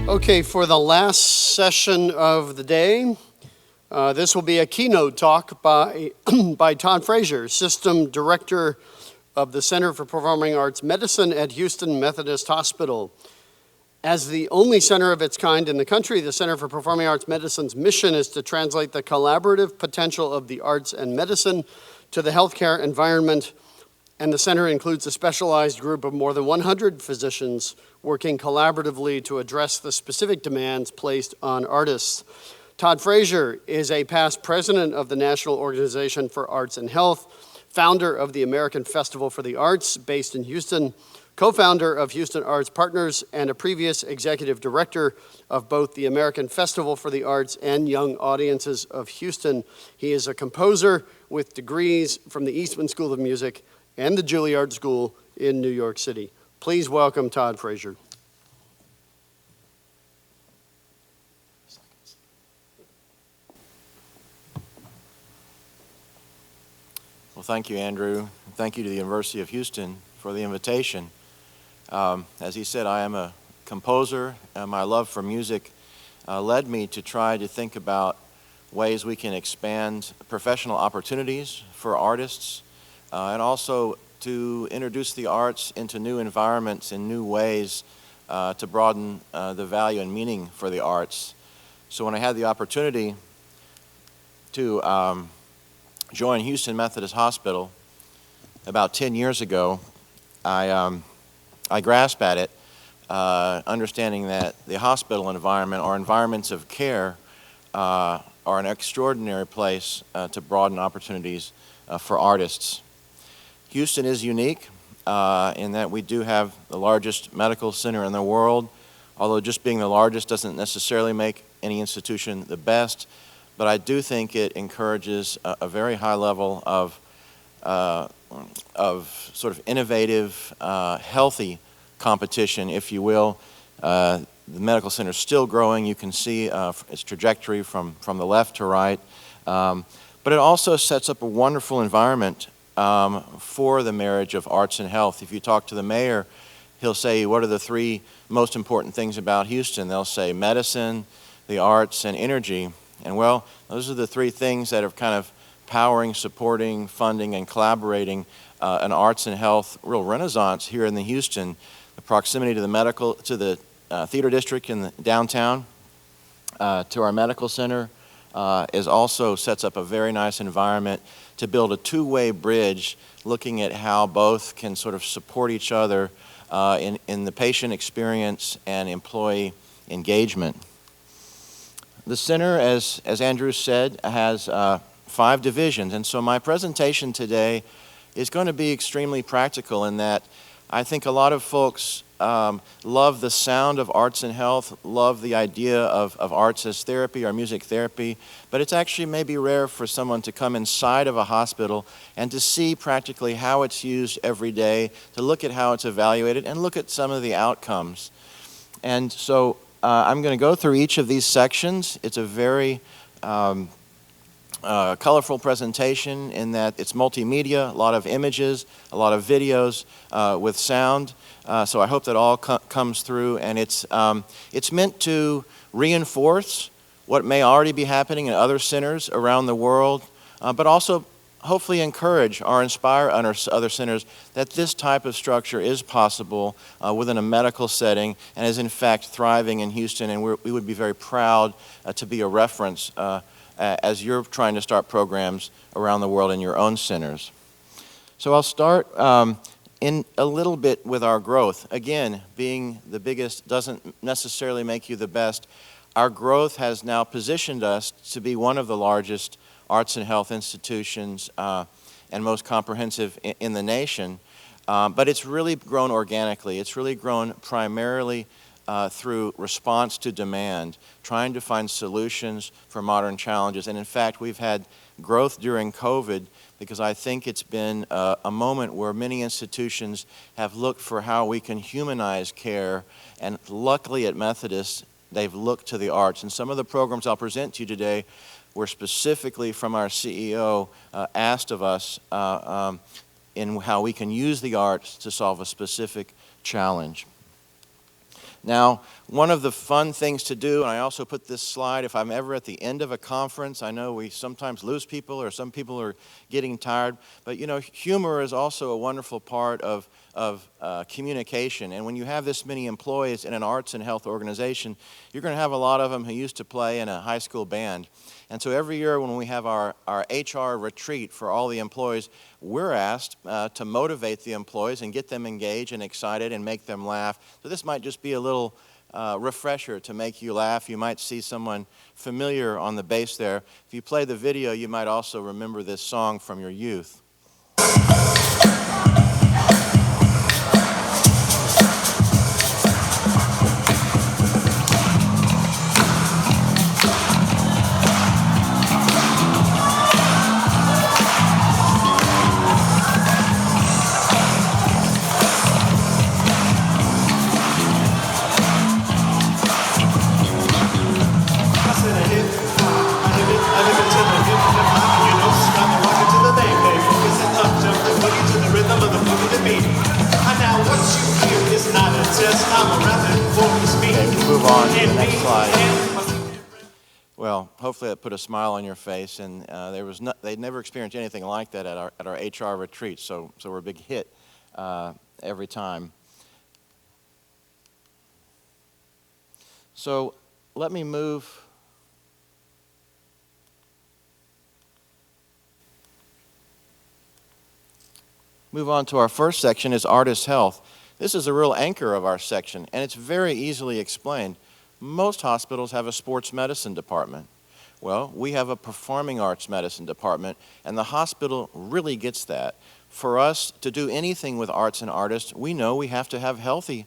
Okay, for the last session of the day, this will be a keynote talk by, by Todd Frazier, System Director of the Center for Performing Arts Medicine at Houston Methodist Hospital. As the only center of its kind in the country, the Center for Performing Arts Medicine's mission is to translate the collaborative potential of the arts and medicine to the healthcare environment, and the center includes a specialized group of more than 100 physicians working collaboratively to address the specific demands placed on artists. Todd Frazier is a past president of the National Organization for Arts and Health, founder of the American Festival for the Arts based in Houston, co-founder of Houston Arts Partners, and a previous executive director of both the American Festival for the Arts and Young Audiences of Houston. He is a composer with degrees from the Eastman School of Music and the Juilliard School in New York City. Please welcome Todd Frazier. Well, thank you, Andrew. Thank you to the University of Houston for the invitation. As he said, I am a composer. My love for music led me to try to think about ways we can expand professional opportunities for artists, and also to introduce the arts into new environments in new ways to broaden the value and meaning for the arts. So when I had the opportunity to join Houston Methodist Hospital about 10 years ago, I grasped at it, understanding that the hospital environment or environments of care are an extraordinary place to broaden opportunities for artists. Houston is unique in that we do have the largest medical center in the world, although just being the largest doesn't necessarily make any institution the best, but I do think it encourages a very high level of sort of innovative, healthy competition, if you will. The medical center is still growing. You can see its trajectory from the left to right. But it also sets up a wonderful environment for the marriage of arts and health. If you talk to the mayor, he'll say, what are the three most important things about Houston? They'll say medicine, the arts, and energy. And well, those are the three things that are kind of powering, supporting, funding, and collaborating an arts and health real renaissance here in the Houston. The proximity to the theater district in the downtown, to our medical center, is also sets up a very nice environment to build a two-way bridge, looking at how both can sort of support each other in the patient experience and employee engagement. The center, as Andrew said, has 5 divisions, and so my presentation today is going to be extremely practical in that I think a lot of folks love the sound of arts and health, love the idea of arts as therapy or music therapy, but it's actually maybe rare for someone to come inside of a hospital and to see practically how it's used every day, to look at how it's evaluated, and look at some of the outcomes. And so I'm going to go through each of these sections. It's a very colorful presentation in that it's multimedia, a lot of images, a lot of videos with sound. So I hope that all comes through, and it's meant to reinforce what may already be happening in other centers around the world, but also hopefully encourage or inspire other centers that this type of structure is possible within a medical setting and is in fact thriving in Houston, and we would be very proud to be a reference as you're trying to start programs around the world in your own centers. So I'll start in a little bit with our growth. Again, being the biggest doesn't necessarily make you the best. Our growth has now positioned us to be one of the largest arts and health institutions and most comprehensive in the nation. But it's really grown organically. It's really grown primarily through response to demand, trying to find solutions for modern challenges. And in fact, we've had growth during COVID because I think it's been a moment where many institutions have looked for how we can humanize care. And luckily at Methodist, they've looked to the arts. And some of the programs I'll present to you today were specifically from our CEO asked of us in how we can use the arts to solve a specific challenge. Now, one of the fun things to do, and I also put this slide, if I'm ever at the end of a conference, I know we sometimes lose people or some people are getting tired, but you know, humor is also a wonderful part of communication. And when you have this many employees in an arts and health organization, you're going to have a lot of them who used to play in a high school band. And so every year when we have our HR retreat for all the employees, we're asked to motivate the employees and get them engaged and excited and make them laugh. So this might just be a little refresher to make you laugh. You might see someone familiar on the bass there. If you play the video, you might also remember this song from your youth. Well, hopefully that put a smile on your face, and they'd never experienced anything like that at our HR retreat, so we're a big hit every time. So let me move on to our first section, is artist health. This is a real anchor of our section, and it's very easily explained. Most hospitals have a sports medicine department. Well, we have a performing arts medicine department, and the hospital really gets that. For us to do anything with arts and artists, we know we have to have healthy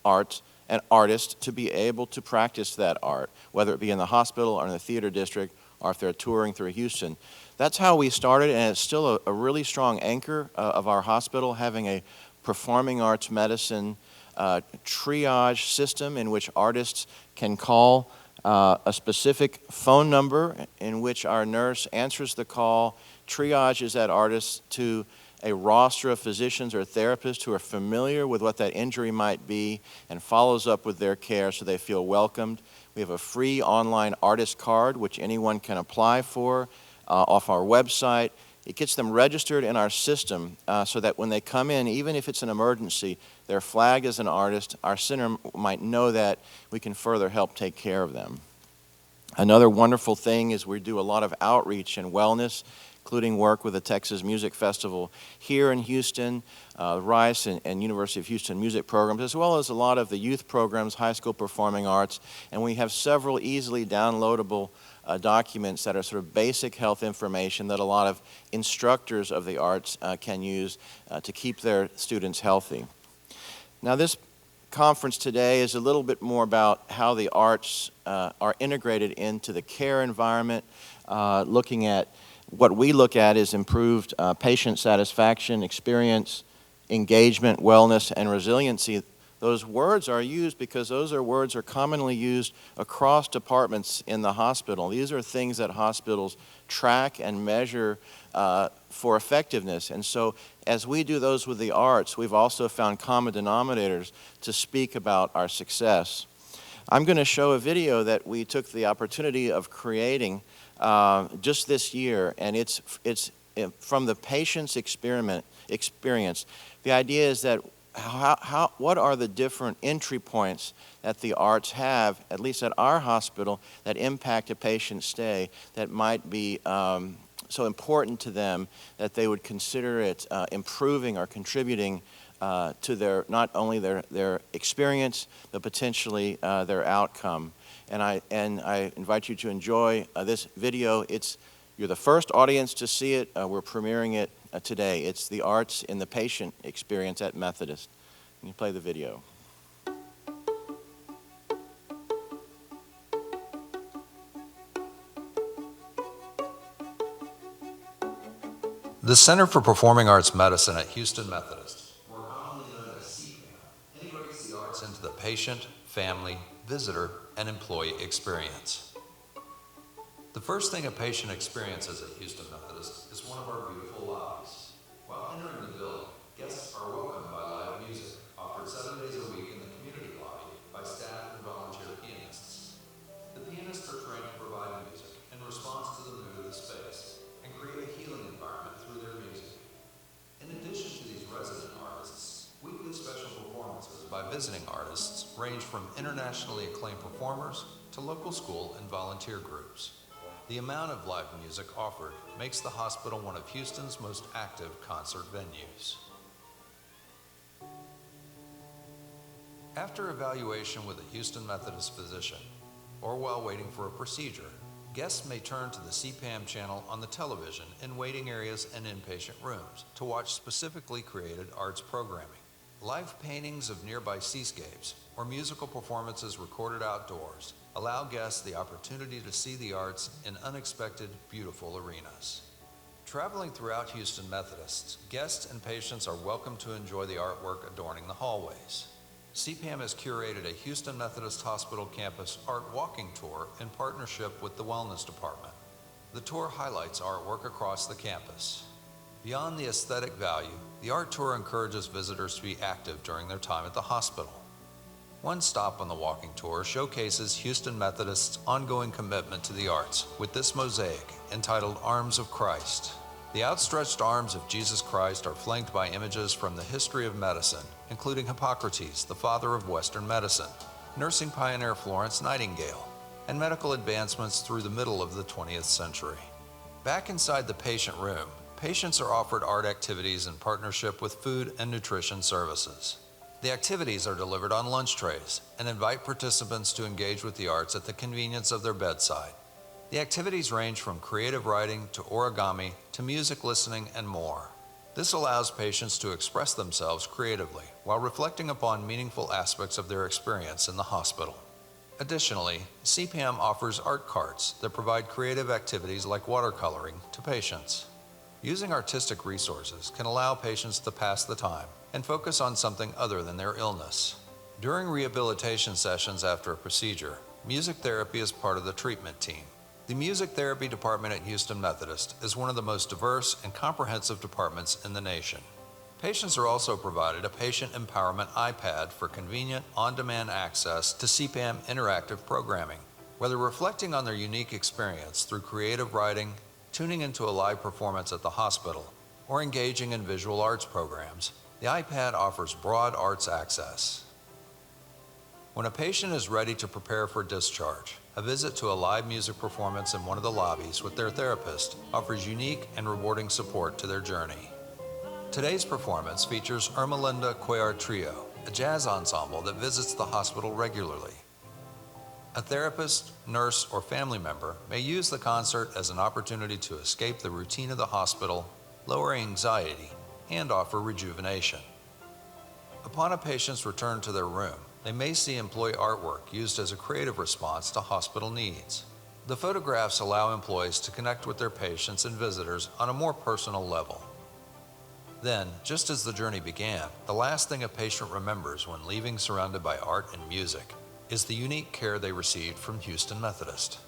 arts and artists to be able to practice that art, whether it be in the hospital or in the theater district, or if they're touring through Houston. That's how we started, and it's still a really strong anchor of our hospital, having a performing arts medicine triage system in which artists can call a specific phone number in which our nurse answers the call, triages that artist to a roster of physicians or therapists who are familiar with what that injury might be and follows up with their care so they feel welcomed. We have a free online artist card which anyone can apply for off our website. It gets them registered in our system so that when they come in, even if it's an emergency, they're flagged as an artist. Our center might know that we can further help take care of them. Another wonderful thing is we do a lot of outreach and wellness, including work with the Texas Music Festival here in Houston, Rice and University of Houston music programs, as well as a lot of the youth programs, high school performing arts, and we have several easily downloadable documents that are sort of basic health information that a lot of instructors of the arts can use to keep their students healthy. Now this conference today is a little bit more about how the arts are integrated into the care environment, looking at what we look at is improved patient satisfaction, experience, engagement, wellness, and resiliency. Those words are used because those words are commonly used across departments in the hospital. These are things that hospitals track and measure for effectiveness. And so as we do those with the arts, we've also found common denominators to speak about our success. I'm going to show a video that we took the opportunity of creating just this year, and it's from the patient's experience. The idea is that what are the different entry points that the arts have, at least at our hospital, that impact a patient's stay that might be so important to them that they would consider it improving or contributing to their not only their experience but potentially their outcome. And I invite you to enjoy this video. You're the first audience to see it. We're premiering it today. It's the arts in the patient experience at Methodist. Can you play the video? The Center for Performing Arts Medicine at Houston Methodist, more commonly known as CPAM, integrates the arts into the patient, family, visitor, and employee experience. The first thing a patient experiences at Houston Methodist is one of our beautiful lobbies. While entering the building, guests are welcomed by live music, offered 7 days a week in the community lobby by staff visiting artists range from internationally acclaimed performers to local school and volunteer groups. The amount of live music offered makes the hospital one of Houston's most active concert venues. After evaluation with a Houston Methodist physician, or while waiting for a procedure, guests may turn to the CPAM channel on the television in waiting areas and inpatient rooms to watch specifically created arts programming. Live paintings of nearby seascapes or musical performances recorded outdoors allow guests the opportunity to see the arts in unexpected, beautiful arenas. Traveling throughout Houston Methodists, guests and patients are welcome to enjoy the artwork adorning the hallways. CPAM has curated a Houston Methodist Hospital campus art walking tour in partnership with the Wellness Department. The tour highlights artwork across the campus. Beyond the aesthetic value, the art tour encourages visitors to be active during their time at the hospital. One stop on the walking tour showcases Houston Methodists' ongoing commitment to the arts with this mosaic entitled Arms of Christ. The outstretched arms of Jesus Christ are flanked by images from the history of medicine, including Hippocrates, the father of Western medicine, nursing pioneer Florence Nightingale, and medical advancements through the middle of the 20th century. Back inside the patient room, patients are offered art activities in partnership with food and nutrition services. The activities are delivered on lunch trays and invite participants to engage with the arts at the convenience of their bedside. The activities range from creative writing to origami to music listening and more. This allows patients to express themselves creatively while reflecting upon meaningful aspects of their experience in the hospital. Additionally, CPAM offers art carts that provide creative activities like watercoloring to patients. Using artistic resources can allow patients to pass the time and focus on something other than their illness. During rehabilitation sessions after a procedure, music therapy is part of the treatment team. The Music Therapy Department at Houston Methodist is one of the most diverse and comprehensive departments in the nation. Patients are also provided a patient empowerment iPad for convenient, on-demand access to CPAM interactive programming. Whether reflecting on their unique experience through creative writing, tuning into a live performance at the hospital, or engaging in visual arts programs, the iPad offers broad arts access. When a patient is ready to prepare for discharge, a visit to a live music performance in one of the lobbies with their therapist offers unique and rewarding support to their journey. Today's performance features Ermelinda Cuellar Trio, a jazz ensemble that visits the hospital regularly. A therapist, nurse, or family member may use the concert as an opportunity to escape the routine of the hospital, lower anxiety, and offer rejuvenation. Upon a patient's return to their room, they may see employee artwork used as a creative response to hospital needs. The photographs allow employees to connect with their patients and visitors on a more personal level. Then, just as the journey began, the last thing a patient remembers when leaving surrounded by art and music is the unique care they received from Houston Methodist.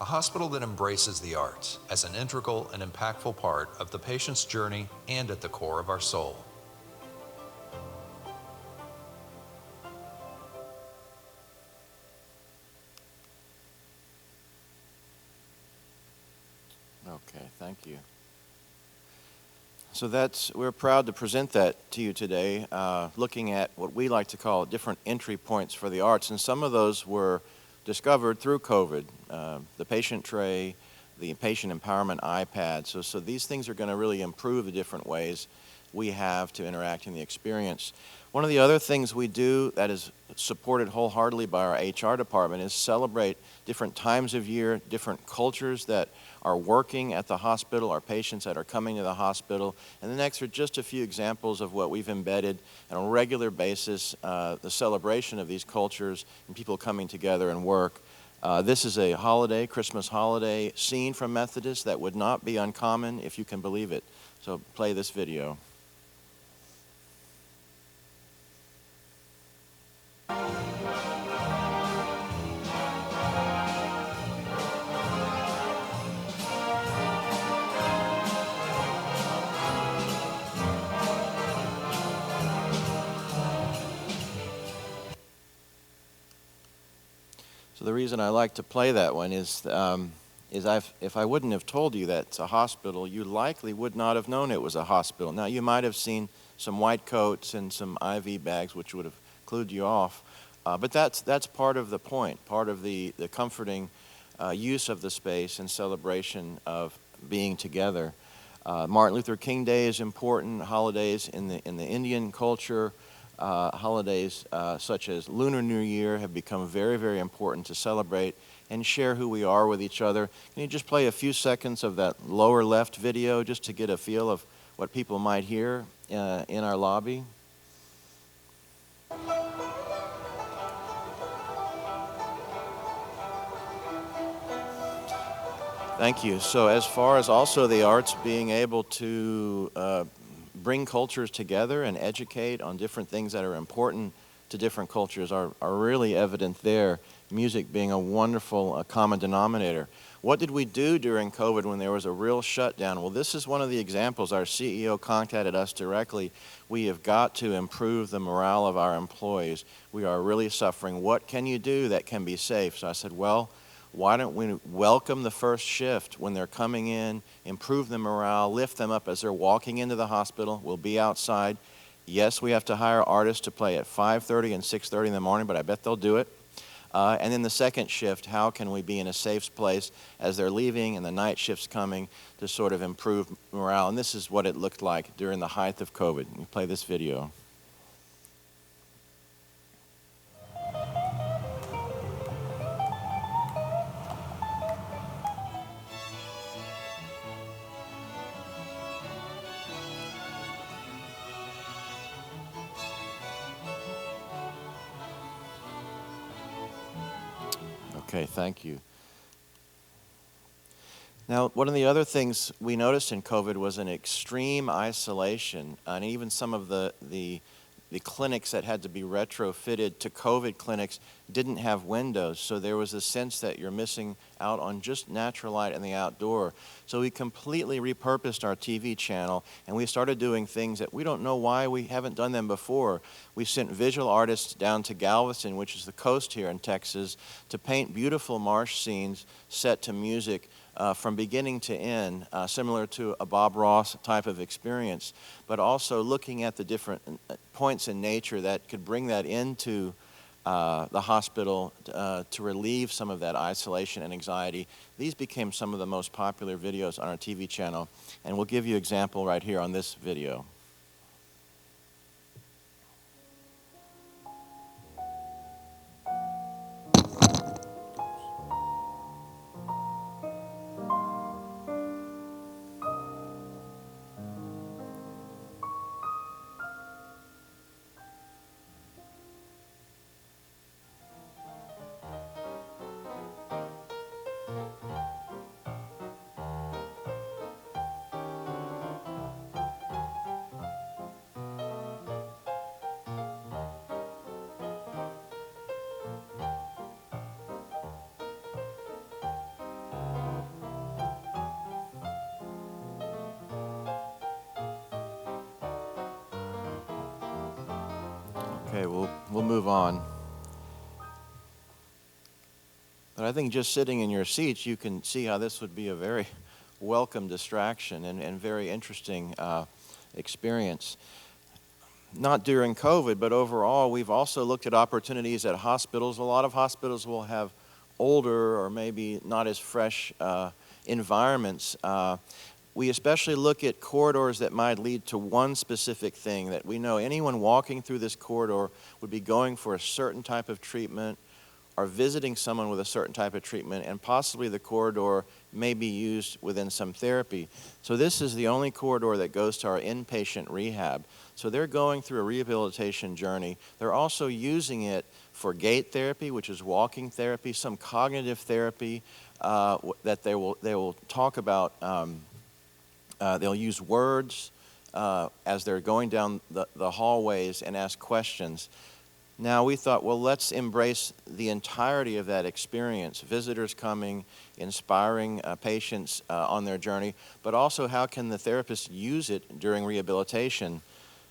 A hospital that embraces the arts as an integral and impactful part of the patient's journey and at the core of our soul. Okay, thank you. So we're proud to present that to you today, looking at what we like to call different entry points for the arts, and some of those were discovered through COVID, the patient tray, the patient empowerment iPad. So these things are going to really improve the different ways we have to interact in the experience. One of the other things we do that is supported wholeheartedly by our HR department is celebrate different times of year, different cultures that are working at the hospital, our patients that are coming to the hospital. And the next are just a few examples of what we've embedded on a regular basis, the celebration of these cultures and people coming together and work. This is a holiday, Christmas holiday scene from Methodist that would not be uncommon if you can believe it. So play this video. So the reason I like to play that one is is if I wouldn't have told you that it's a hospital, you likely would not have known it was a hospital. Now, you might have seen some white coats and some IV bags, which would have clued you off. But that's part of the point, part of the comforting use of the space and celebration of being together. Martin Luther King Day is important. Holidays in the Indian culture, holidays such as Lunar New Year have become very, very important to celebrate and share who we are with each other. Can you just play a few seconds of that lower left video just to get a feel of what people might hear in our lobby? Thank you. So as far as also the arts being able to bring cultures together and educate on different things that are important to different cultures are really evident there, music being a wonderful common denominator. What did we do during COVID when there was a real shutdown? Well, this is one of the examples. Our CEO contacted us directly. We have got to improve the morale of our employees. We are really suffering. What can you do that can be safe? So I said, well, why don't we welcome the first shift when they're coming in, improve the morale, lift them up as they're walking into the hospital. We'll be outside. Yes, we have to hire artists to play at 5:30 and 6:30 in the morning, but I bet they'll do it. And then the second shift, how can we be in a safe place as they're leaving and the night shift's coming to sort of improve morale? And this is what it looked like during the height of COVID. We play this video. Okay, thank you. Now, one of the other things we noticed in COVID was an extreme isolation, and even some of the clinics that had to be retrofitted to COVID clinics didn't have windows, so there was a sense that you're missing out on just natural light in the outdoor. So we completely repurposed our TV channel, and we started doing things that we don't know why we haven't done them before. We sent visual artists down to Galveston, which is the coast here in Texas, to paint beautiful marsh scenes set to music from beginning to end, similar to a Bob Ross type of experience, but also looking at the different points in nature that could bring that into the hospital to relieve some of that isolation and anxiety. These became some of the most popular videos on our TV channel, and we'll give you an example right here on this video. Okay, we'll move on. But I think just sitting in your seats, you can see how this would be a very welcome distraction and very interesting experience. Not during COVID, but overall, we've also looked at opportunities at hospitals. A lot of hospitals will have older or maybe not as fresh environments. We especially look at corridors that might lead to one specific thing, that we know anyone walking through this corridor would be going for a certain type of treatment or visiting someone with a certain type of treatment, and possibly the corridor may be used within some therapy. So this is the only corridor that goes to our inpatient rehab. So they're going through a rehabilitation journey. They're also using it for gait therapy, which is walking therapy, some cognitive therapy that they will talk about. They'll use words as they're going down the hallways and ask questions. Now we thought, well, let's embrace the entirety of that experience. Visitors coming, inspiring patients on their journey, but also how can the therapist use it during rehabilitation?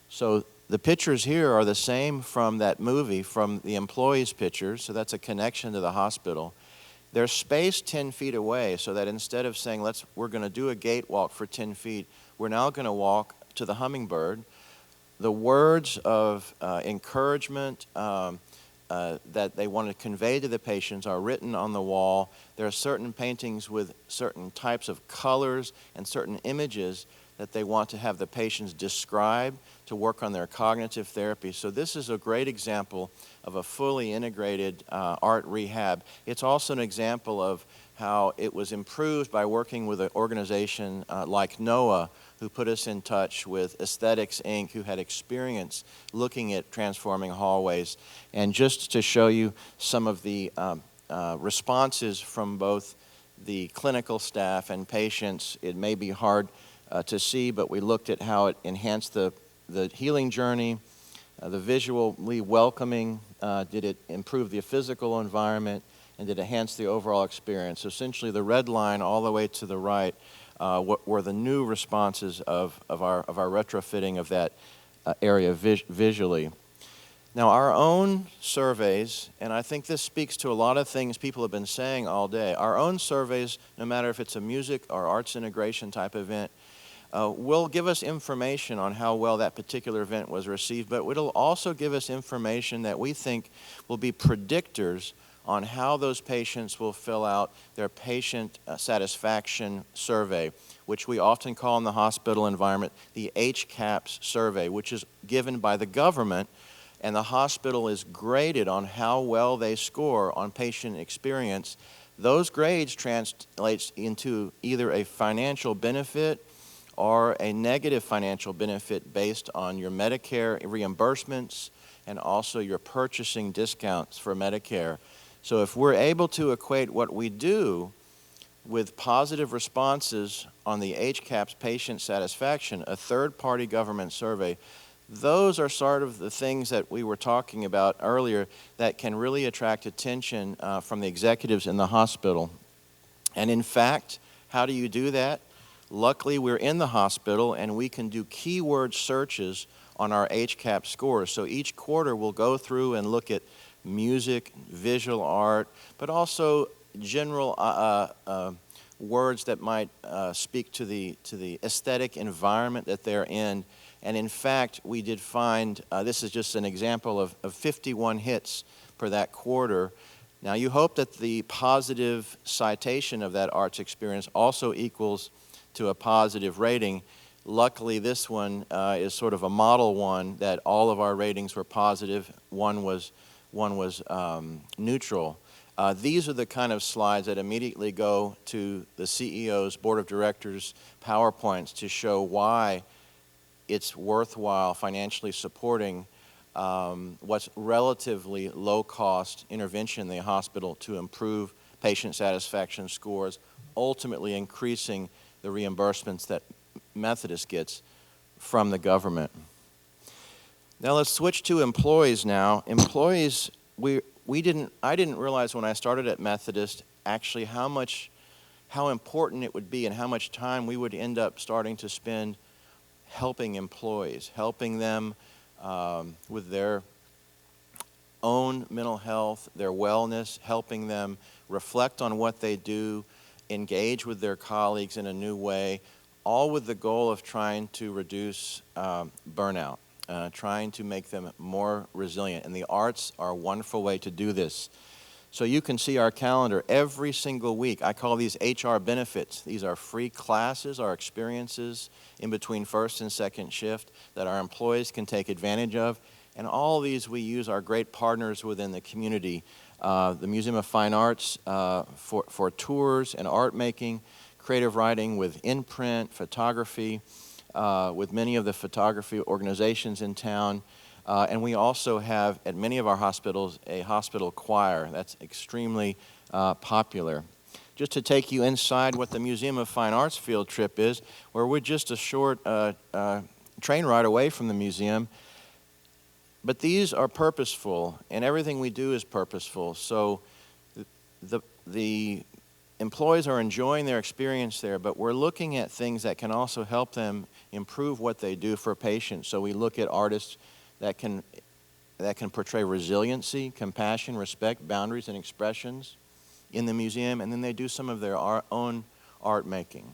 So the pictures here are the same from that movie, from the employees' pictures, so that's a connection to the hospital. They're spaced 10 feet away so that instead of saying, we're going to do a gait walk for 10 feet, we're now going to walk to the hummingbird. The words of encouragement that they want to convey to the patients are written on the wall. There are certain paintings with certain types of colors and certain images that they want to have the patients describe to work on their cognitive therapy. So this is a great example of a fully integrated art rehab. It's also an example of how it was improved by working with an organization like NOAA, who put us in touch with Aesthetics Inc., who had experience looking at transforming hallways. And just to show you some of the responses from both the clinical staff and patients, it may be hard to see, but we looked at how it enhanced the healing journey, the visually welcoming, did it improve the physical environment, and did it enhance the overall experience. Essentially, the red line all the way to the right were the new responses of our retrofitting of that area visually. Now, our own surveys, and I think this speaks to a lot of things people have been saying all day, our own surveys, no matter if it's a music or arts integration type event, will give us information on how well that particular event was received, but it'll also give us information that we think will be predictors on how those patients will fill out their patient satisfaction survey, which we often call in the hospital environment the HCAHPS survey, which is given by the government, and the hospital is graded on how well they score on patient experience. Those grades translate into either a financial benefit or a negative financial benefit based on your Medicare reimbursements and also your purchasing discounts for Medicare. So if we're able to equate what we do with positive responses on the HCAHPS patient satisfaction, a third-party government survey, those are sort of the things that we were talking about earlier that can really attract attention from the executives in the hospital. And in fact, how do you do that? Luckily, we're in the hospital and we can do keyword searches on our HCAHPS scores. So each quarter we'll go through and look at music, visual art, but also general words that might speak to the aesthetic environment that they're in. And in fact, we did find, this is just an example of 51 hits per that quarter. Now you hope that the positive citation of that arts experience also equals to a positive rating. Luckily, this one is sort of a model one that all of our ratings were positive. One was neutral. These are the kind of slides that immediately go to the CEO's board of directors PowerPoints to show why it's worthwhile financially supporting what's relatively low-cost intervention in the hospital to improve patient satisfaction scores, ultimately increasing the reimbursements that Methodist gets from the government. Now let's switch to employees now. Employees, I didn't realize when I started at Methodist actually how important it would be and how much time we would end up starting to spend helping employees, helping them with their own mental health, their wellness, helping them reflect on what they do, engage with their colleagues in a new way, all with the goal of trying to reduce burnout, trying to make them more resilient. And the arts are a wonderful way to do this. So you can see our calendar every single week. I call these HR benefits. These are free classes, our experiences in between first and second shift that our employees can take advantage of. And all of these we use our great partners within the community. The Museum of Fine Arts for tours and art making, creative writing with imprint, photography, with many of the photography organizations in town. And we also have, at many of our hospitals, a hospital choir. That's extremely popular. Just to take you inside what the Museum of Fine Arts field trip is, where we're just a short train ride away from the museum. But these are purposeful, and everything we do is purposeful. So the employees are enjoying their experience there, but we're looking at things that can also help them improve what they do for patients. So we look at artists that can portray resiliency, compassion, respect, boundaries, and expressions in the museum, and then they do some of their own art making.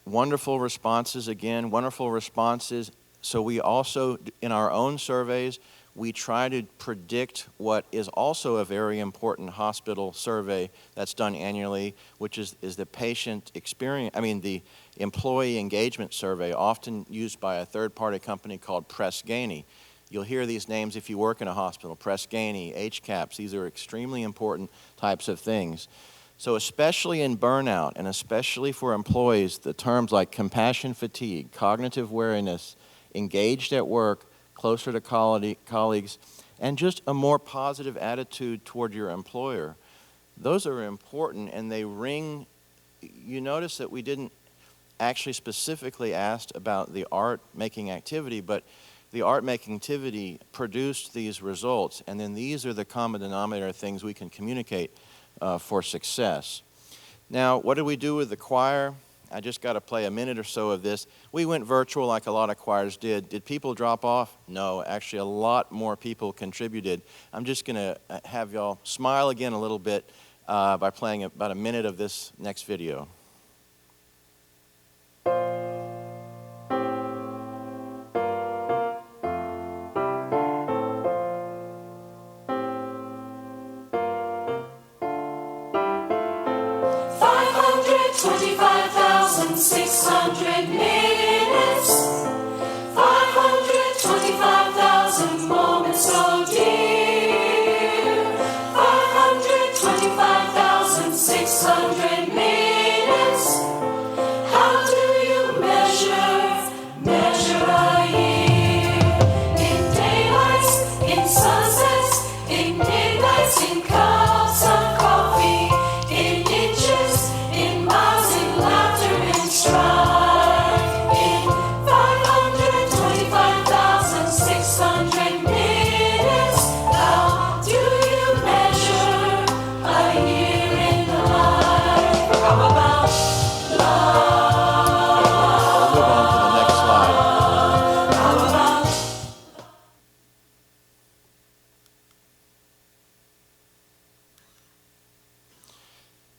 Wonderful responses, again, wonderful responses. So we also, in our own surveys, we try to predict what is also a very important hospital survey that's done annually, which is the patient experience, the employee engagement survey, often used by a third-party company called Press Ganey. You'll hear these names if you work in a hospital, Press Ganey, HCAHPS. These are extremely important types of things. So especially in burnout, and especially for employees, the terms like compassion fatigue, cognitive weariness, engaged at work, closer to colleagues, and just a more positive attitude toward your employer. Those are important, and they ring. You notice that we didn't actually specifically ask about the art-making activity, but the art-making activity produced these results, and then these are the common denominator things we can communicate for success. Now, what did we do with the choir? I just got to play a minute or so of this. We went virtual like a lot of choirs did. Did people drop off? No, actually a lot more people contributed. I'm just going to have y'all smile again a little bit by playing about a minute of this next video.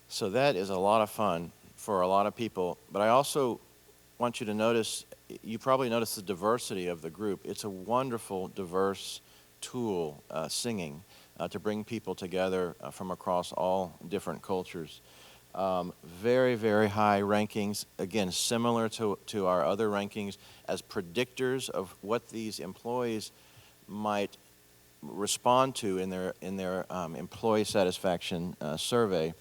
So that is a lot of fun for a lot of people. But I also want you to notice, you probably noticed the diversity of the group. It's a wonderful, diverse tool, singing, to bring people together from across all different cultures. Very, very high rankings, again, similar to our other rankings as predictors of what these employees might respond to in their employee satisfaction survey.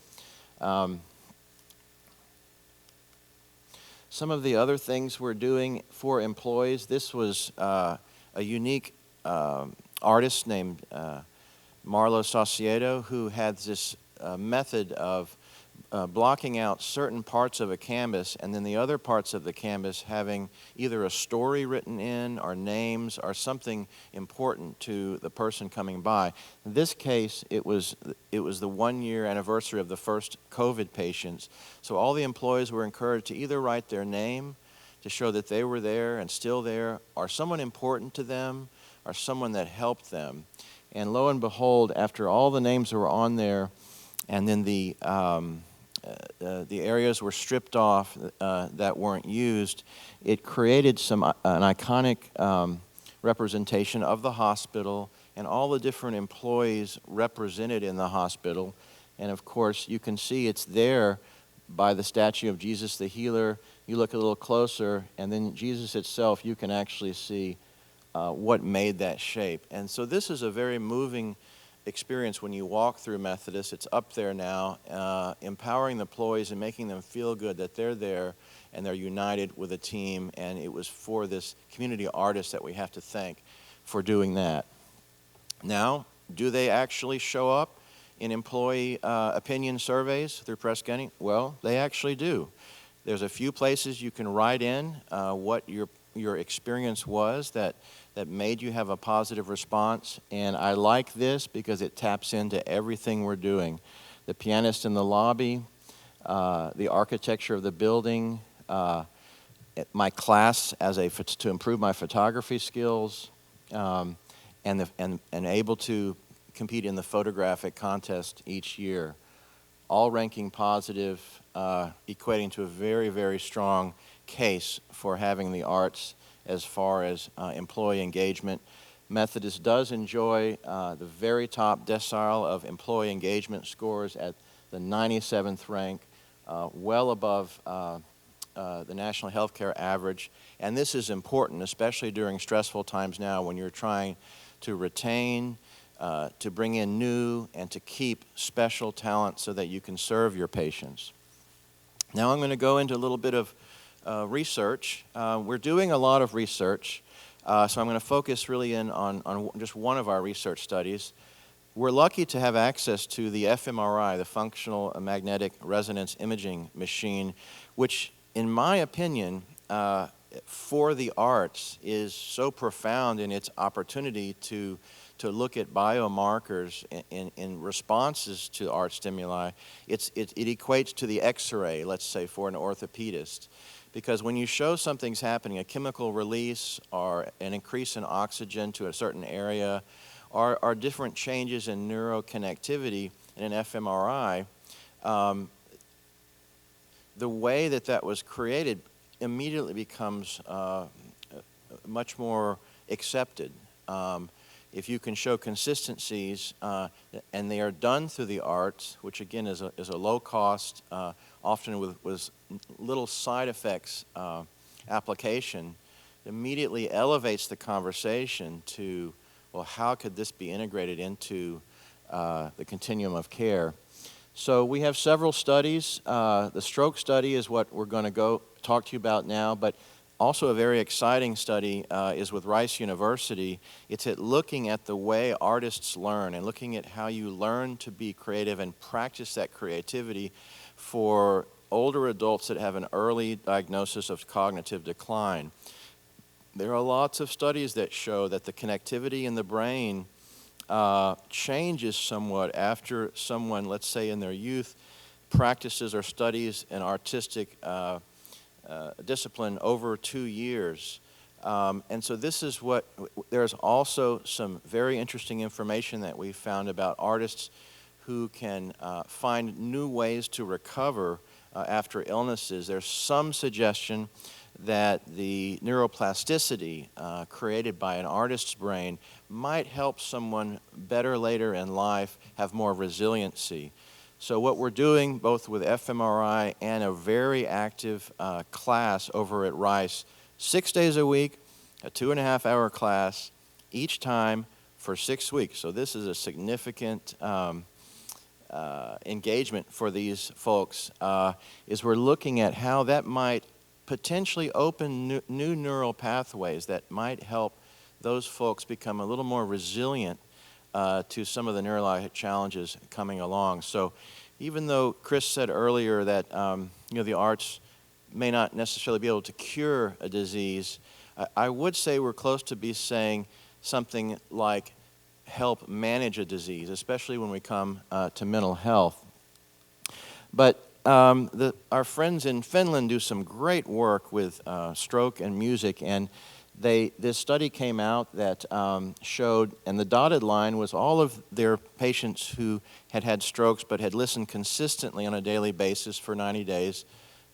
Some of the other things we're doing for employees, this was a unique artist named Marlo Saucedo, who had this method of blocking out certain parts of a canvas and then the other parts of the canvas having either a story written in or names or something important to the person coming by. In this case, it was the 1-year anniversary of the first COVID patients. So all the employees were encouraged to either write their name to show that they were there and still there, or someone important to them, or someone that helped them. And lo and behold, after all the names were on there, and then the areas were stripped off that weren't used, it created an iconic representation of the hospital and all the different employees represented in the hospital. And of course, you can see it's there by the statue of Jesus the Healer. You look a little closer, and then Jesus itself, you can actually see what made that shape. And so this is a very moving experience when you walk through Methodist. It's up there now, empowering the employees and making them feel good that they're there and they're united with a team. And it was for this community artist that we have to thank for doing that. Now, do they actually show up in employee opinion surveys through Press Ganey? Well, they actually do. There's a few places you can write in what your experience was that made you have a positive response. And I like this because it taps into everything we're doing. The pianist in the lobby, the architecture of the building, my class to improve my photography skills, and able to compete in the photographic contest each year, all ranking positive, equating to a very, very strong case for having the arts as far as employee engagement. Methodist does enjoy the very top decile of employee engagement scores at the 97th rank, well above the national healthcare average. And this is important, especially during stressful times now when you're trying to retain, to bring in new, and to keep special talent so that you can serve your patients. Now I'm going to go into a little bit of research. We're doing a lot of research, so I'm going to focus really in on just one of our research studies. We're lucky to have access to the fMRI, the Functional Magnetic Resonance Imaging machine, which, in my opinion, for the arts is so profound in its opportunity to look at biomarkers in responses to art stimuli. It equates to the X-ray, let's say, for an orthopedist. Because when you show something's happening, a chemical release or an increase in oxygen to a certain area, or different changes in neuroconnectivity in an fMRI, the way that was created immediately becomes much more accepted. If you can show consistencies, and they are done through the arts, which again is a low cost, often with little side effects application, immediately elevates the conversation to, well, how could this be integrated into the continuum of care? So we have several studies. The stroke study is what we're going to go talk to you about now, but also a very exciting study is with Rice University. It's at looking at the way artists learn and looking at how you learn to be creative and practice that creativity for older adults that have an early diagnosis of cognitive decline. There are lots of studies that show that the connectivity in the brain changes somewhat after someone, let's say in their youth, practices or studies an artistic discipline over 2 years. And so this is what, there's also some very interesting information that we found about artists who can find new ways to recover after illnesses. There's some suggestion that the neuroplasticity created by an artist's brain might help someone better later in life have more resiliency. So what we're doing, both with fMRI and a very active class over at Rice, 6 days a week, a 2.5-hour class, each time for 6 weeks. So this is a significant engagement for these folks, is we're looking at how that might potentially open new neural pathways that might help those folks become a little more resilient to some of the neurologic challenges coming along. So even though Chris said earlier that the arts may not necessarily be able to cure a disease, I would say we're close to be saying something like help manage a disease, especially when we come to mental health. But our friends in Finland do some great work with stroke and music, and this study came out that showed, and the dotted line was all of their patients who had had strokes but had listened consistently on a daily basis for 90 days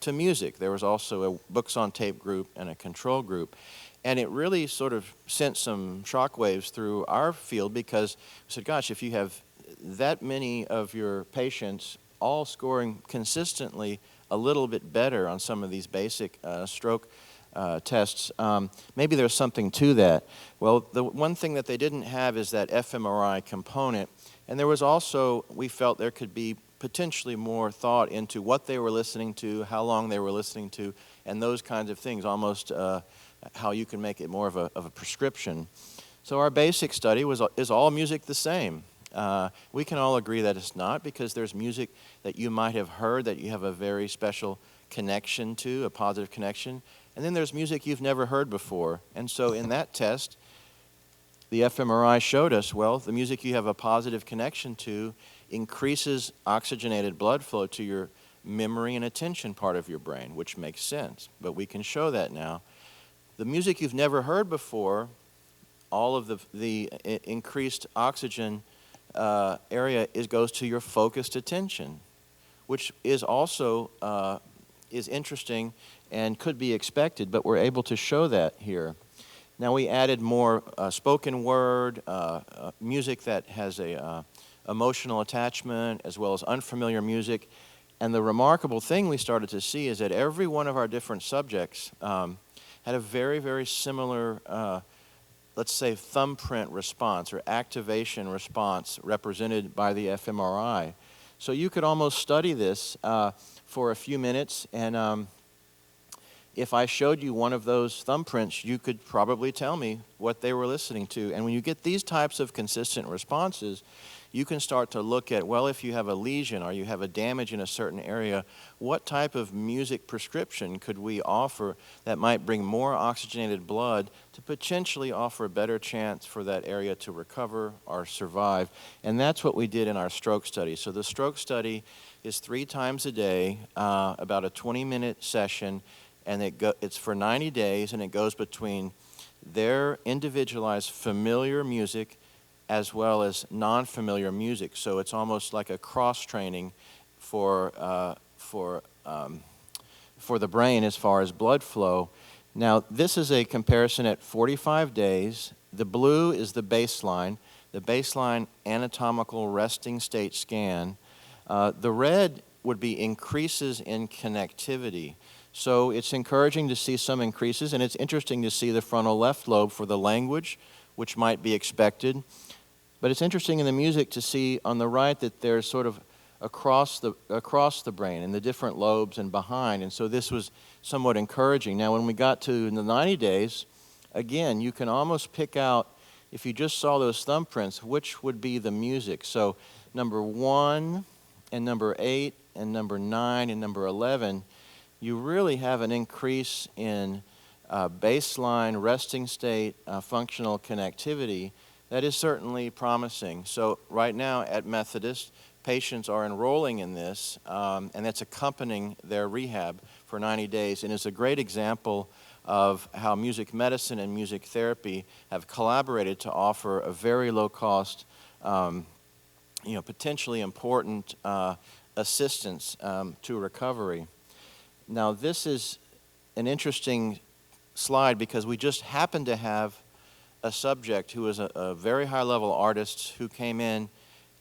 to music. There was also a books on tape group and a control group. And it really sort of sent some shockwaves through our field, because we said, gosh, if you have that many of your patients all scoring consistently a little bit better on some of these basic stroke tests, maybe there's something to that. Well, the one thing that they didn't have is that fMRI component. And there was also, we felt there could be potentially more thought into what they were listening to, how long they were listening to, and those kinds of things, almost how you can make it more of a prescription. So our basic study is all music the same? We can all agree that it's not, because there's music that you might have heard that you have a very special connection to, a positive connection, and then there's music you've never heard before. And so in that test, the fMRI showed us, well, the music you have a positive connection to increases oxygenated blood flow to your memory and attention part of your brain, which makes sense, but we can show that now. The music you've never heard before, all of the increased oxygen area goes to your focused attention, which is also is interesting and could be expected, but we're able to show that here. Now we added more spoken word, music that has a emotional attachment, as well as unfamiliar music. And the remarkable thing we started to see is that every one of our different subjects had a very, very similar, let's say, thumbprint response or activation response represented by the fMRI. So you could almost study this for a few minutes, and if I showed you one of those thumbprints, you could probably tell me what they were listening to. And when you get these types of consistent responses, you can start to look at, well, if you have a lesion or you have a damage in a certain area, what type of music prescription could we offer that might bring more oxygenated blood to potentially offer a better chance for that area to recover or survive? And that's what we did in our stroke study. So the stroke study is 3 times a day, about a 20-minute session, and it's for 90 days, and it goes between their individualized familiar music as well as non-familiar music. So it's almost like a cross-training for the brain as far as blood flow. Now, this is a comparison at 45 days. The blue is the baseline anatomical resting state scan. The red would be increases in connectivity. So it's encouraging to see some increases, and it's interesting to see the frontal left lobe for the language, which might be expected. But it's interesting in the music to see on the right that there's sort of across the brain in the different lobes and behind, and so this was somewhat encouraging. Now, when we got to the 90 days, again, you can almost pick out, if you just saw those thumbprints, which would be the music. So number 1 and number 8 and number 9 and number 11, you really have an increase in baseline resting state functional connectivity that is certainly promising. So right now at Methodist, patients are enrolling in this, and that's accompanying their rehab for 90 days, and is a great example of how music medicine and music therapy have collaborated to offer a very low-cost, potentially important assistance to recovery. Now, this is an interesting slide because we just happen to have a subject who is a very high-level artist who came in,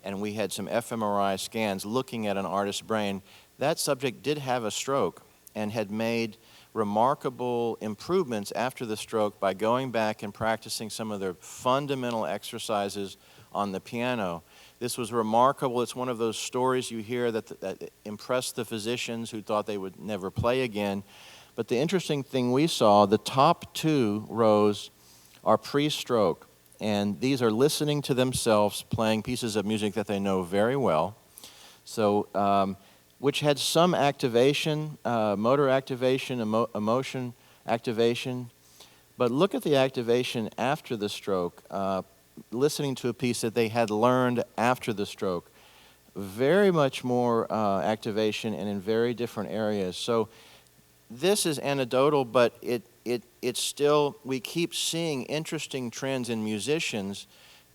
and we had some fMRI scans looking at an artist's brain. That subject did have a stroke and had made remarkable improvements after the stroke by going back and practicing some of their fundamental exercises on the piano. This was remarkable. It's one of those stories you hear that impressed the physicians who thought they would never play again. But the interesting thing we saw, the top 2 rows are pre-stroke, and these are listening to themselves playing pieces of music that they know very well. So, which had some activation, motor activation, emotion activation. But look at the activation after the stroke, listening to a piece that they had learned after the stroke. Very much more activation and in very different areas. So this is anecdotal, but it's still, we keep seeing interesting trends in musicians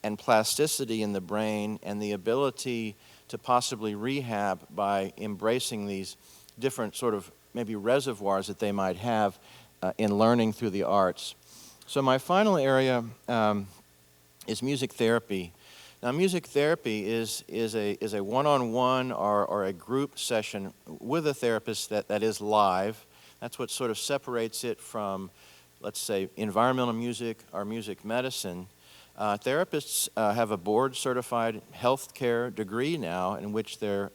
and plasticity in the brain and the ability to possibly rehab by embracing these different sort of maybe reservoirs that they might have in learning through the arts. So my final area is music therapy. Now, music therapy is a one-on-one or a group session with a therapist that is live. That's what sort of separates it from, let's say, environmental music or music medicine. Therapists have a board-certified healthcare degree now in which they're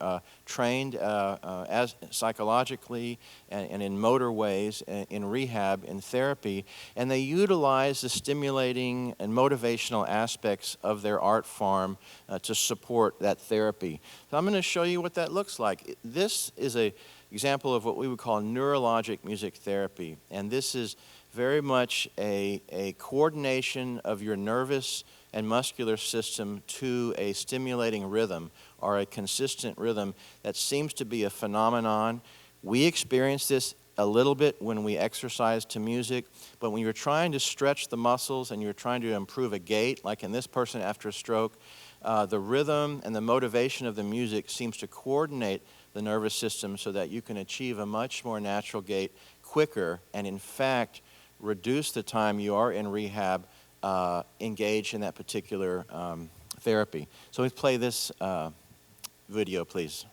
trained as psychologically and in motor ways in rehab and therapy, and they utilize the stimulating and motivational aspects of their art form to support that therapy. So I'm going to show you what that looks like. This is an example of what we would call neurologic music therapy, and this is very much a coordination of your nervous and muscular system to a stimulating rhythm or a consistent rhythm that seems to be a phenomenon. We experience this a little bit when we exercise to music, but when you're trying to stretch the muscles and you're trying to improve a gait, like in this person after a stroke, the rhythm and the motivation of the music seems to coordinate the nervous system so that you can achieve a much more natural gait quicker, and in fact reduce the time you are in rehab engaged in that particular therapy. So let's play this video, please.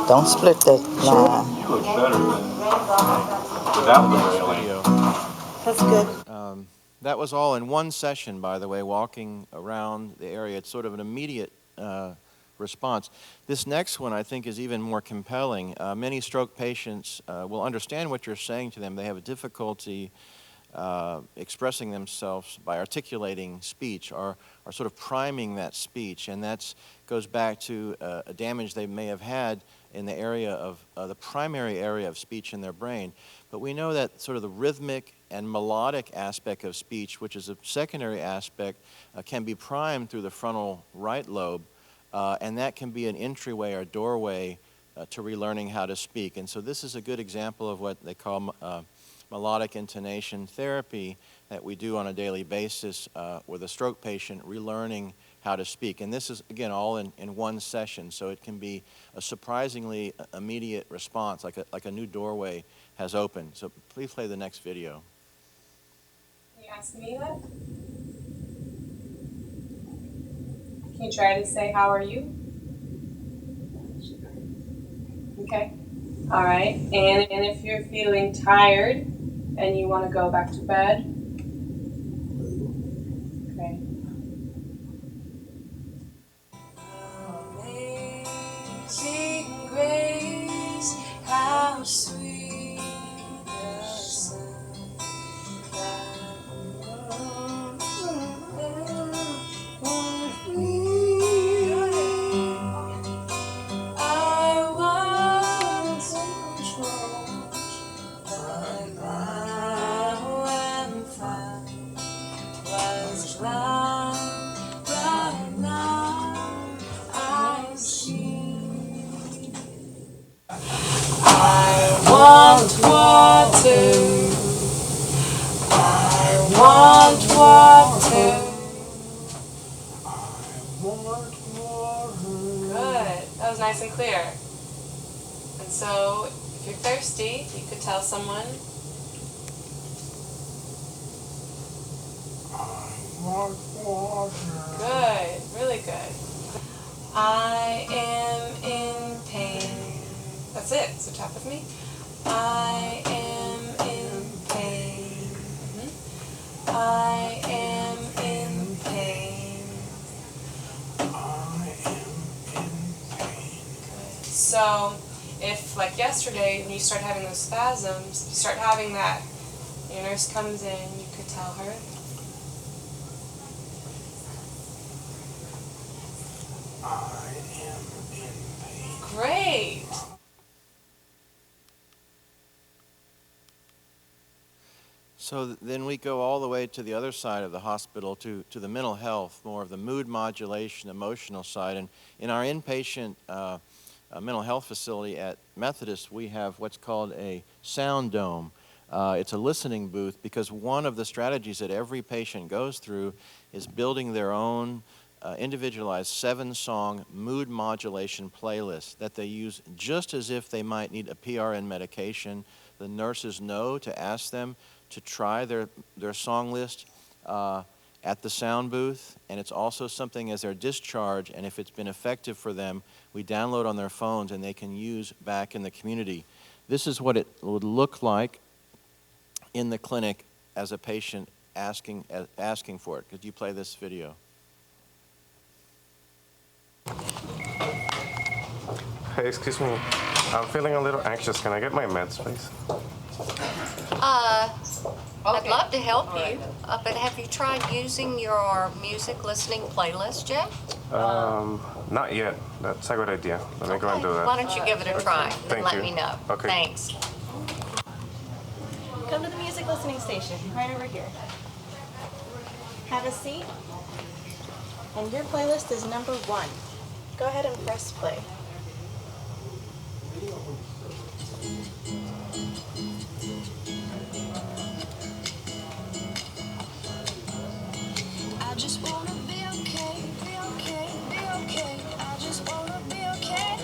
Don't split that line. You look better than without the railing. Video. That's good. That was all in one session, by the way, walking around the area. It's sort of an immediate response. This next one, I think, is even more compelling. Many stroke patients will understand what you're saying to them. They have a difficulty expressing themselves by articulating speech or sort of priming that speech, and that goes back to a damage they may have had in the area of the primary area of speech in their brain. But we know that sort of the rhythmic and melodic aspect of speech, which is a secondary aspect, can be primed through the frontal right lobe, and that can be an entryway or doorway to relearning how to speak. And so this is a good example of what they call melodic intonation therapy that we do on a daily basis with a stroke patient relearning how to speak. And this is, again, all in one session, so it can be a surprisingly immediate response, like a new doorway has opened. So please play the next video. Can you ask me that? Can you try to say, how are you? Okay. All right. And if you're feeling tired and you want to go back to bed, okay. Amazing grace, how sweet the sound that I was in control, but now I'm found was blind, but now I see. I want water. I want water. Good. That was nice and clear. And so, if you're thirsty, you could tell someone. I want water. Good. Really good. I am in pain. That's it. So tap with me. I am in pain. I am in pain. I am in pain. Good. So, if like yesterday when you start having those spasms, you start having that, your nurse comes in, you could tell her. I am in pain. Great. So then we go all the way to the other side of the hospital, to the mental health, more of the mood modulation, emotional side. And in our inpatient mental health facility at Methodist, we have what's called a sound dome. It's a listening booth, because one of the strategies that every patient goes through is building their own individualized 7-song mood modulation playlist that they use just as if they might need a PRN medication. The nurses know to ask them to try their song list, at the sound booth, and it's also something as their discharge, and if it's been effective for them, we download on their phones and they can use back in the community. This is what it would look like in the clinic as a patient asking for it. Could you play this video? Hey, excuse me. I'm feeling a little anxious. Can I get my meds, please? I'd love to help you, but have you tried using your music listening playlist yet? Not yet. That's a good idea. Let me go and do that. Why don't you give it a try and Thank let you. me know. Okay. Thanks. Come to the music listening station, right over here. Have a seat. And your playlist is number 1. Go ahead and press play. I just wanna be okay, be okay, be okay. I just wanna be okay.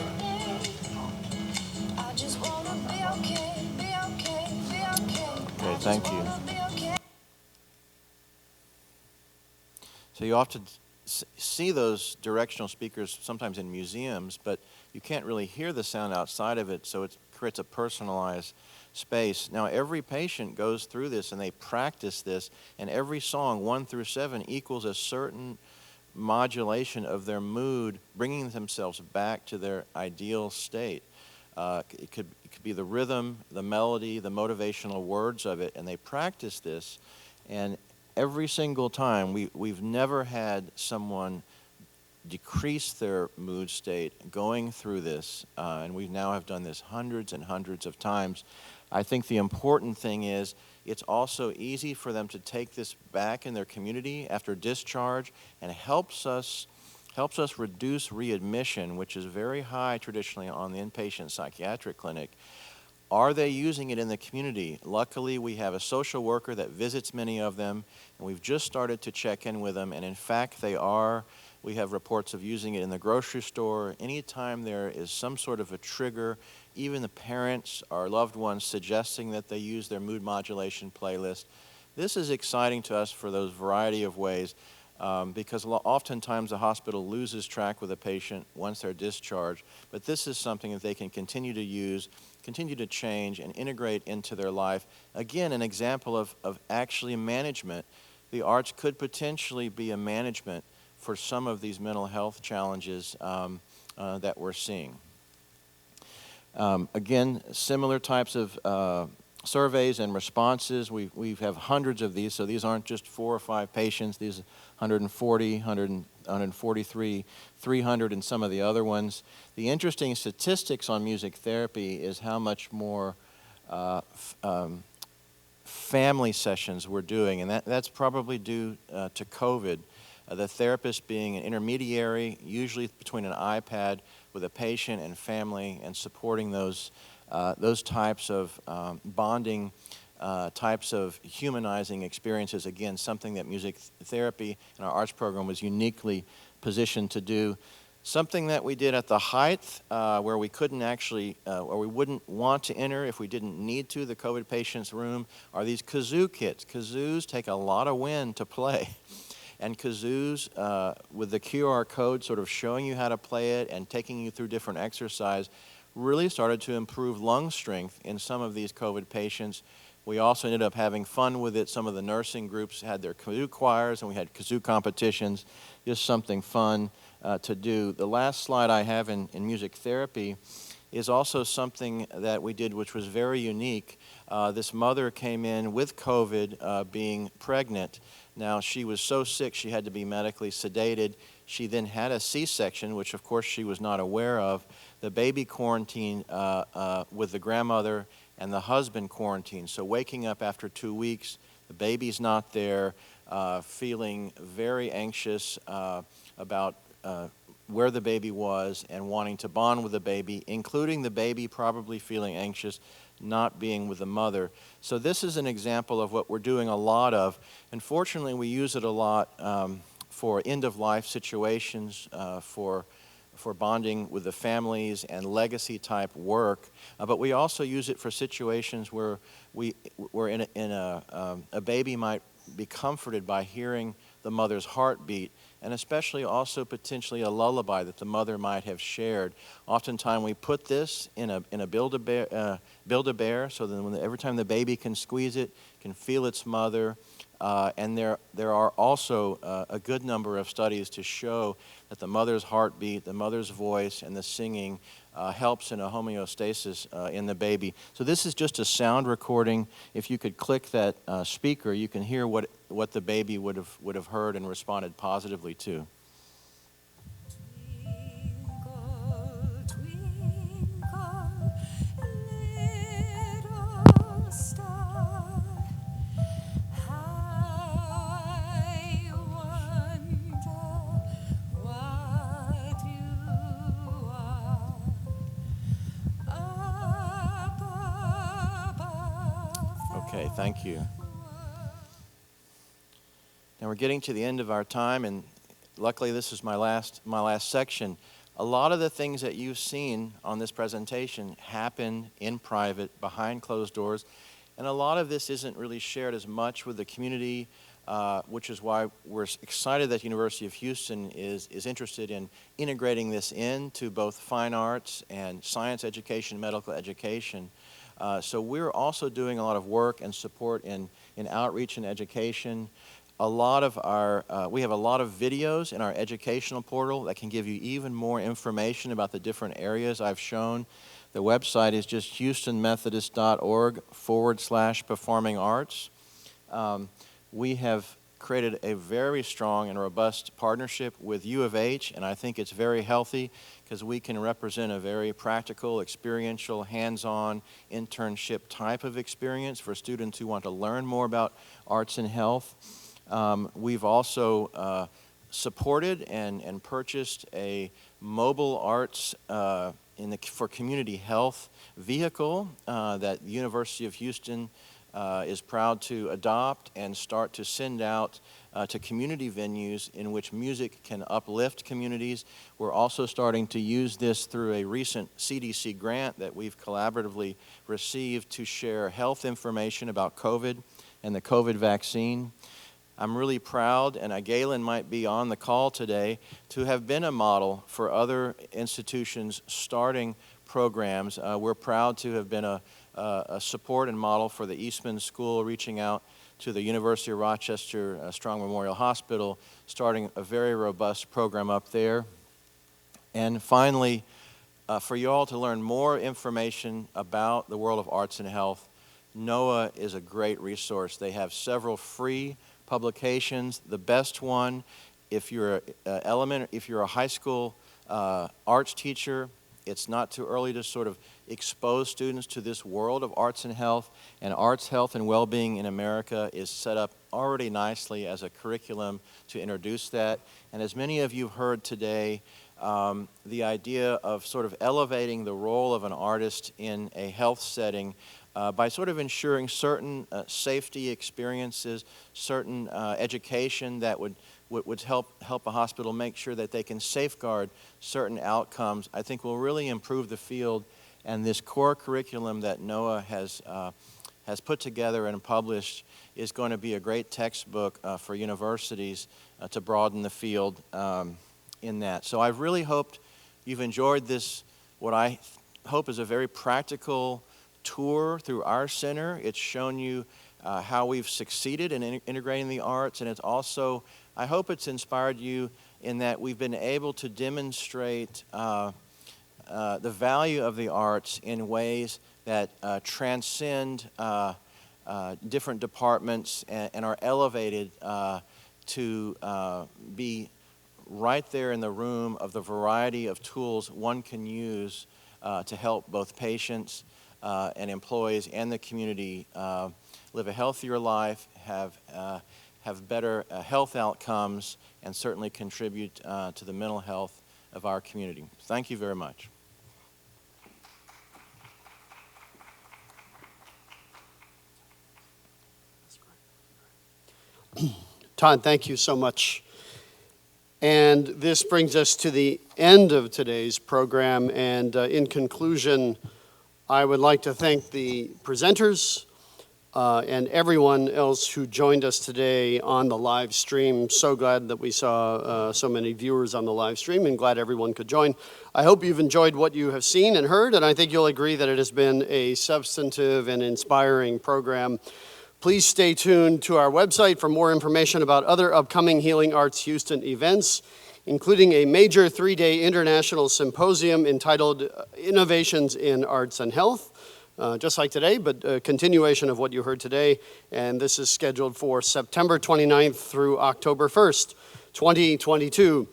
I just wanna be okay, be okay, be okay. Okay, thank you. So you often see those directional speakers sometimes in museums, but you can't really hear the sound outside of it, so it creates a personalized space. Now every patient goes through this and they practice this, and every song 1 through 7 equals a certain modulation of their mood, bringing themselves back to their ideal state. It could be the rhythm, the melody, the motivational words of it, and they practice this, and every single time we've never had someone decrease their mood state going through this, and we now have done this hundreds and hundreds of times. I think the important thing is it's also easy for them to take this back in their community after discharge, and helps us reduce readmission, which is very high traditionally on the inpatient psychiatric clinic. Are they using it in the community? Luckily, we have a social worker that visits many of them, and we've just started to check in with them, and in fact they are. We have reports of using it in the grocery store. Anytime there is some sort of a trigger, even the parents or loved ones suggesting that they use their mood modulation playlist. This is exciting to us for those variety of ways, because oftentimes the hospital loses track with a patient once they're discharged, but this is something that they can continue to use, continue to change and integrate into their life. Again, an example of actually management. The arts could potentially be a management for some of these mental health challenges that we're seeing. Again, similar types of surveys and responses. We have hundreds of these, so these aren't just 4 or 5 patients. These 140, 143, 300 and some of the other ones. The interesting statistics on music therapy is how much more family sessions we're doing, and that's probably due to COVID. The therapist being an intermediary, usually between an iPad with a patient and family, and supporting those types of bonding, types of humanizing experiences. Again, something that music therapy and our arts program was uniquely positioned to do. Something that we did at the height, where we couldn't actually, or we wouldn't want to enter if we didn't need to, the COVID patient's room, are these kazoo kits. Kazoos take a lot of wind to play. And kazoos, with the QR code sort of showing you how to play it and taking you through different exercise, really started to improve lung strength in some of these COVID patients. We also ended up having fun with it. Some of the nursing groups had their kazoo choirs, and we had kazoo competitions, just something fun to do. The last slide I have in music therapy is also something that we did which was very unique. This mother came in with COVID, being pregnant. Now, she was so sick she had to be medically sedated. She then had a C-section, which of course she was not aware of. The baby quarantined with the grandmother, and the husband quarantined. So waking up after 2 weeks, the baby's not there, feeling very anxious about where the baby was and wanting to bond with the baby, including the baby probably feeling anxious, not being with the mother. So this is an example of what we're doing a lot of. Unfortunately, we use it a lot for end-of-life situations, for bonding with the families and legacy type work, but we also use it for situations where a baby might be comforted by hearing the mother's heartbeat, and especially also potentially a lullaby that the mother might have shared. Oftentimes we put this in a Build-A-Bear, so that every time the baby can squeeze it, can feel its mother. And there are also a good number of studies to show that the mother's heartbeat, the mother's voice, and the singing helps in a homeostasis in the baby. So this is just a sound recording. If you could click that speaker, you can hear what the baby would have heard and responded positively to. Twinkle, twinkle, little star, I wonder what you are up above. Okay, thank you. Now we're getting to the end of our time, and luckily this is my last section. A lot of the things that you've seen on this presentation happen in private, behind closed doors, and a lot of this isn't really shared as much with the community, which is why we're excited that University of Houston is interested in integrating this into both fine arts and science education, medical education. So we're also doing a lot of work and support in outreach and education. We have a lot of videos in our educational portal that can give you even more information about the different areas I've shown. The website is just houstonmethodist.org/performing arts. We have created a very strong and robust partnership with U of H, and I think it's very healthy because we can represent a very practical, experiential, hands-on internship type of experience for students who want to learn more about arts and health. We've also supported and purchased a mobile arts for community health vehicle that the University of Houston is proud to adopt and start to send out to community venues in which music can uplift communities. We're also starting to use this through a recent CDC grant that we've collaboratively received to share health information about COVID and the COVID vaccine. I'm really proud, and Galen might be on the call today, to have been a model for other institutions starting programs. We're proud to have been a support and model for the Eastman School, reaching out to the University of Rochester Strong Memorial Hospital, starting a very robust program up there. And finally, for you all to learn more information about the world of arts and health, NOAA is a great resource. They have several free publications. The best one, if you're a high school arts teacher, it's not too early to sort of expose students to this world of arts and health. And Arts, Health, and Wellbeing in America is set up already nicely as a curriculum to introduce that. And as many of you have heard today, the idea of sort of elevating the role of an artist in a health setting by sort of ensuring certain safety experiences, certain education that would help a hospital make sure that they can safeguard certain outcomes, I think will really improve the field. And this core curriculum that NOAA has put together and published is going to be a great textbook for universities to broaden the field in that. So I've really hoped you've enjoyed this, what I hope is a very practical tour through our center. It's shown you how we've succeeded in integrating the arts, and it's also, I hope it's inspired you in that we've been able to demonstrate the value of the arts in ways that transcend different departments and are elevated to be right there in the room of the variety of tools one can use to help both patients and employees and the community live a healthier life, have better health outcomes, and certainly contribute to the mental health of our community. Thank you very much. Todd, thank you so much. And this brings us to the end of today's program. And in conclusion, I would like to thank the presenters and everyone else who joined us today on the live stream. So glad that we saw so many viewers on the live stream, and glad everyone could join. I hope you've enjoyed what you have seen and heard, and I think you'll agree that it has been a substantive and inspiring program. Please stay tuned to our website for more information about other upcoming Healing Arts Houston events, including a major 3-day international symposium entitled Innovations in Arts and Health. Just like today, but a continuation of what you heard today. And this is scheduled for September 29th through October 1st, 2022.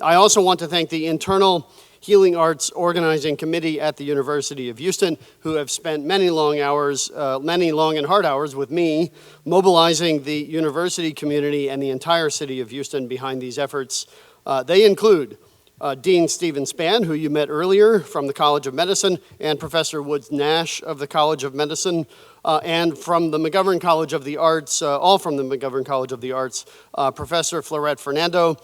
I also want to thank the internal Healing Arts Organizing Committee at the University of Houston, who have spent many long and hard hours with me, mobilizing the university community and the entire city of Houston behind these efforts. They include Dean Stephen Spann, who you met earlier from the College of Medicine, and Professor Woods Nash of the College of Medicine, and from the McGovern College of the Arts, all from the McGovern College of the Arts, Professor Fleurette Fernando,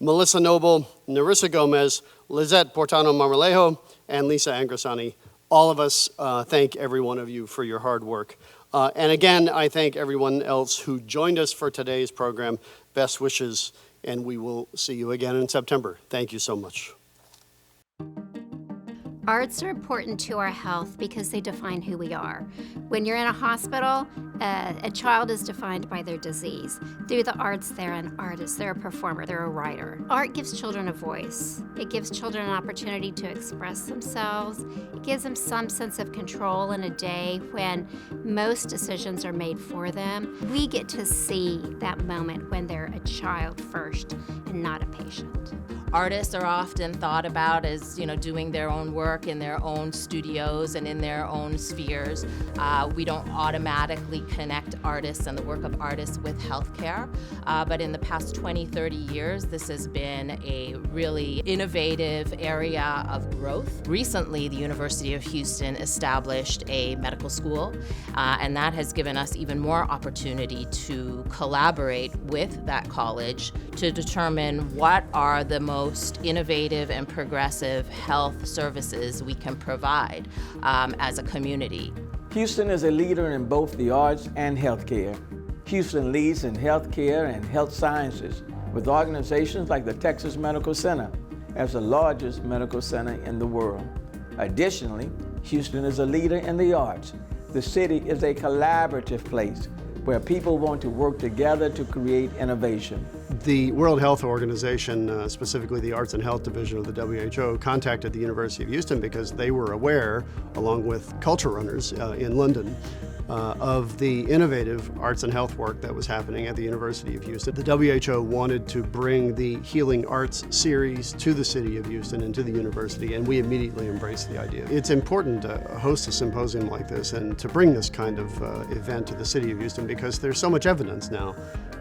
Melissa Noble, Narissa Gomez, Lizette Portano-Marmolejo, and Lisa Angrasani. All of us thank every one of you for your hard work. And again, I thank everyone else who joined us for today's program. Best wishes, and we will see you again in September. Thank you so much. Arts are important to our health because they define who we are. When you're in a hospital, a child is defined by their disease. Through the arts, they're an artist, they're a performer, they're a writer. Art gives children a voice. It gives children an opportunity to express themselves. It gives them some sense of control in a day when most decisions are made for them. We get to see that moment when they're a child first and not a patient. Artists are often thought about as, doing their own work in their own studios and in their own spheres. We don't automatically connect artists and the work of artists with healthcare, but in the past 20, 30 years, this has been a really innovative area of growth. Recently, the University of Houston established a medical school, and that has given us even more opportunity to collaborate with that college to determine what are the most innovative and progressive health services we can provide as a community. Houston is a leader in both the arts and healthcare. Houston leads in healthcare and health sciences with organizations like the Texas Medical Center as the largest medical center in the world. Additionally, Houston is a leader in the arts. The city is a collaborative place where people want to work together to create innovation. The World Health Organization, specifically the Arts and Health Division of the WHO, contacted the University of Houston because they were aware, along with Culturunners in London, of the innovative arts and health work that was happening at the University of Houston. The WHO wanted to bring the Healing Arts series to the city of Houston and to the university, and we immediately embraced the idea. It's important to host a symposium like this and to bring this kind of event to the city of Houston because there's so much evidence now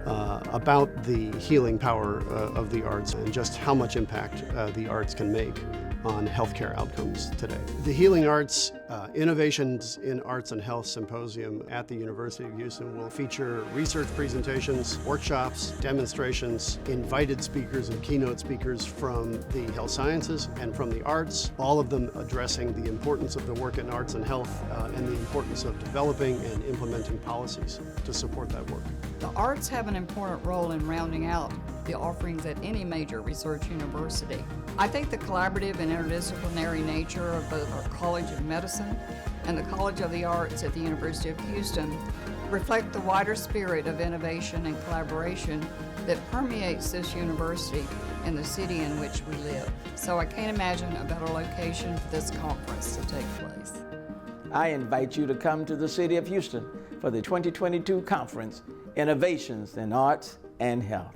about the healing power of the arts and just how much impact the arts can make on healthcare outcomes today. The Healing Arts Innovations in Arts and Health Symposium at the University of Houston will feature research presentations, workshops, demonstrations, invited speakers and keynote speakers from the health sciences and from the arts, all of them addressing the importance of the work in arts and health and the importance of developing and implementing policies to support that work. The arts have an important role in rounding out the offerings at any major research university. I think the collaborative and interdisciplinary nature of both our College of Medicine and the College of the Arts at the University of Houston reflect the wider spirit of innovation and collaboration that permeates this university and the city in which we live. So I can't imagine a better location for this conference to take place. I invite you to come to the city of Houston for the 2022 conference, Innovations in Arts and Health.